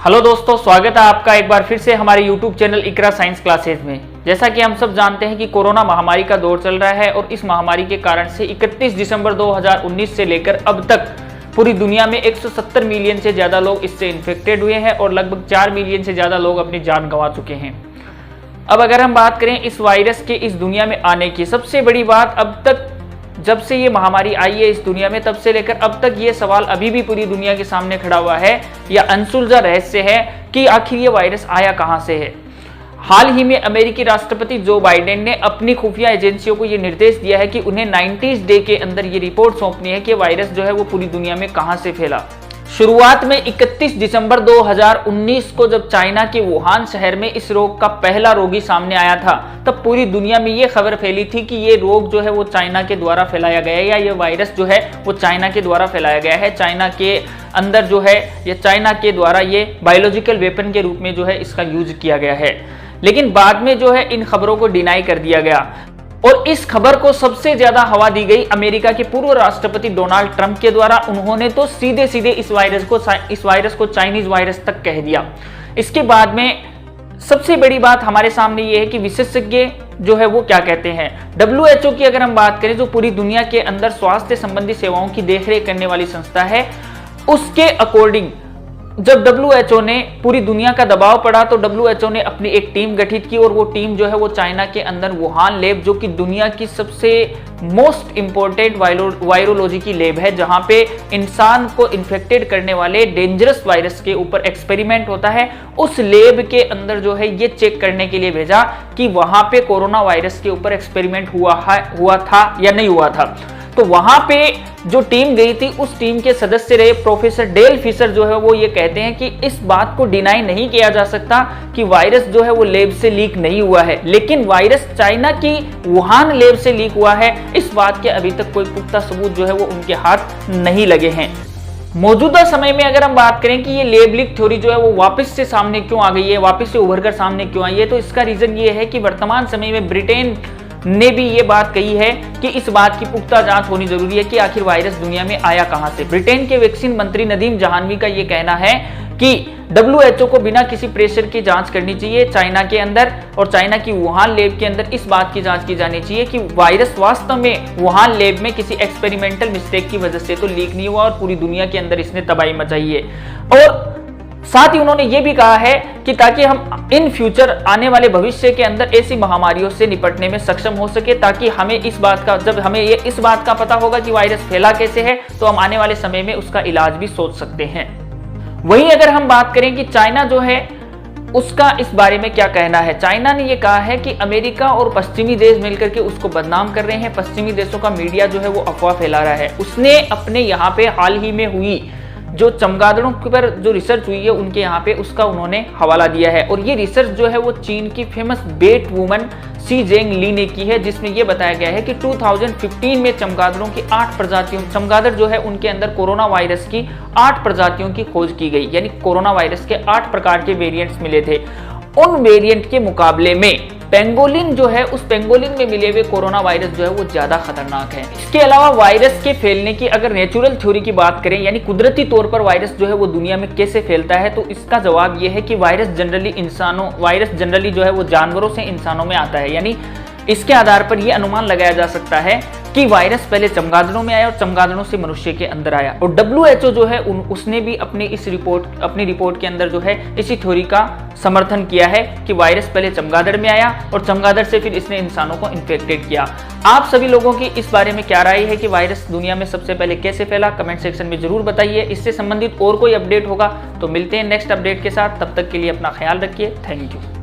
Hello दोस्तों, स्वागत है आपका एक बार फिर से हमारे YouTube चैनल इकरा साइंस क्लासेज में। जैसा कि हम सब जानते हैं कि कोरोना महामारी का दौर चल रहा है और इस महामारी के कारण से 31 दिसंबर 2019 से लेकर अब तक पूरी दुनिया में 170 मिलियन से ज़्यादा लोग इससे इन्फेक्टेड हुए हैं और लगभग 4 मिलियन से ज़्यादा लोग अपनी जान गंवा चुके हैं। अब अगर हम बात करें इस वायरस के इस दुनिया में आने की, सबसे बड़ी बात अब तक जब से ये महामारी आई है इस दुनिया में तब से लेकर अब तक ये सवाल अभी भी पूरी दुनिया के सामने खड़ा हुआ है या अनसुलझा रहस्य है कि आखिर ये वायरस आया कहां से है। हाल ही में अमेरिकी राष्ट्रपति जो बाइडेन ने अपनी खुफिया एजेंसियों को ये निर्देश दिया है कि उन्हें 90 डे के अंदर ये रिपोर्ट सौंपनी है कि वायरस जो है वो पूरी दुनिया में कहां से फैला। शुरुआत में 31 दिसंबर 2019 को जब चाइना के वुहान शहर में इस रोग का पहला रोगी सामने आया था, तब पूरी दुनिया में ये खबर फैली थी कि ये रोग जो है वो चाइना के द्वारा फैलाया गया है या ये वायरस जो है वो चाइना के द्वारा फैलाया गया है। चाइना के अंदर जो है या चाइना के द्वारा ये बायोलॉजिकल वेपन के रूप में जो है इसका यूज किया गया है। लेकिन बाद में जो है इन खबरों को डिनाई कर दिया गया और इस खबर को सबसे ज्यादा हवा दी गई अमेरिका के पूर्व राष्ट्रपति डोनाल्ड ट्रंप के द्वारा। उन्होंने तो सीधे सीधे इस वायरस को चाइनीज वायरस तक कह दिया। इसके बाद में सबसे बड़ी बात हमारे सामने ये है कि विशेषज्ञ जो है वो क्या कहते हैं। WHO की अगर हम बात करें, जो पूरी दुनिया के अंदर स्वास्थ्य संबंधी सेवाओं की देखरेख करने वाली संस्था है, उसके अकॉर्डिंग जब WHO ने पूरी दुनिया का दबाव पड़ा तो WHO ने अपनी एक टीम गठित की और वो टीम जो है वो चाइना के अंदर वुहान लैब, जो कि दुनिया की सबसे मोस्ट इंपॉर्टेंट वायरोलॉजी की लैब है, जहां पे इंसान को इन्फेक्टेड करने वाले डेंजरस वायरस के ऊपर एक्सपेरिमेंट होता है, उस लैब के अंदर जो है ये चेक करने के लिए भेजा कि वहां पे कोरोना वायरस के ऊपर एक्सपेरिमेंट हुआ था या नहीं हुआ था। तो वहां पे जो टीम गई थी उस टीम के सदस्य रहे प्रोफेसर डेल फिशर जो है वो ये कहते हैं कि इस बात को डिनाई नहीं किया जा सकता कि वायरस जो है वो लैब से लीक नहीं हुआ है, लेकिन वायरस चाइना की वुहान लैब से लीक हुआ है, इस बात के अभी तक कोई पुख्ता सबूत जो है वो उनके हाथ नहीं लगे हैं। मौजूदा समय में अगर हम बात करें कि ये लैब लीक थ्योरी जो है वो वापस से सामने क्यों आ गई है, वापस से उभर कर सामने क्यों आई है, तो इसका रीजन ये है कि वर्तमान समय में ब्रिटेन ने भी ये बात कही है कि इस बात की पुख्ता जांच होनी जरूरी है कि आखिर वायरस दुनिया में आया कहां से। ब्रिटेन के वैक्सीन मंत्री नदीम जहानवी का ये कहना है कि WHO को बिना किसी प्रेशर की जांच करनी चाहिए चाइना के अंदर और चाइना की वुहान लैब के अंदर इस बात की जांच की जानी चाहिए कि वायरस वास्तव में वुहान लैब में किसी एक्सपेरिमेंटल मिस्टेक की वजह से तो लीक नहीं हुआ और पूरी दुनिया के अंदर इसने तबाही मचाई है। और साथ ही उन्होंने ये भी कहा है कि ताकि हम इन फ्यूचर आने वाले भविष्य के अंदर ऐसी महामारियों से निपटने में सक्षम हो सके, ताकि हमें इस बात का जब हमें ये इस बात का पता होगा कि वायरस फैला कैसे है तो हम आने वाले समय में उसका इलाज भी सोच सकते हैं। वहीं अगर हम बात करें कि चाइना जो है उसका इस बारे में क्या कहना है, चाइना ने यह कहा है कि अमेरिका और पश्चिमी देश मिलकर के उसको बदनाम कर रहे हैं, पश्चिमी देशों का मीडिया जो है वो अफवाह फैला रहा है। उसने अपने यहाँ पे हाल ही में हुई जो चमगादड़ों पर जो रिसर्च हुई है उनके यहाँ पे उसका उन्होंने हवाला दिया है और ये रिसर्च जो है वो चीन की फेमस बेट वुमन सी जेंग ली ने की है, जिसमें ये बताया गया है कि 2015 में चमगादड़ों की 8 प्रजातियों चमगादड़ जो है उनके अंदर कोरोना वायरस की 8 प्रजातियों की खोज की गई, यानी कोरोना वायरस के 8 प्रकार के वेरिएंट्स मिले थे। उन वेरिएंट के मुकाबले में पेंगोलिन जो है उस पेंगोलिन में मिले हुए कोरोना वायरस जो है वो ज्यादा खतरनाक है। इसके अलावा वायरस के फैलने की अगर नेचुरल थ्योरी की बात करें, यानी कुदरती तौर पर वायरस जो है वो दुनिया में कैसे फैलता है, तो इसका जवाब ये है कि वायरस जनरली जो है वो जानवरों से इंसानों में आता है। यानी इसके आधार पर यह अनुमान लगाया जा सकता है कि वायरस पहले चमगादड़ों में आया और चमगादड़ों से मनुष्य के अंदर आया। और WHO जो है उसने भी अपनी रिपोर्ट के अंदर जो है इसी थ्योरी का समर्थन किया है कि वायरस पहले चमगादड़ में आया और चमगादड़ से फिर इसने इंसानों को इन्फेक्टेड किया। आप सभी लोगों की इस बारे में क्या राय है कि वायरस दुनिया में सबसे पहले कैसे फैला, कमेंट सेक्शन में जरूर बताइए। इससे संबंधित और कोई अपडेट होगा तो मिलते हैं नेक्स्ट अपडेट के साथ, तब तक के लिए अपना ख्याल रखिए। Thank you.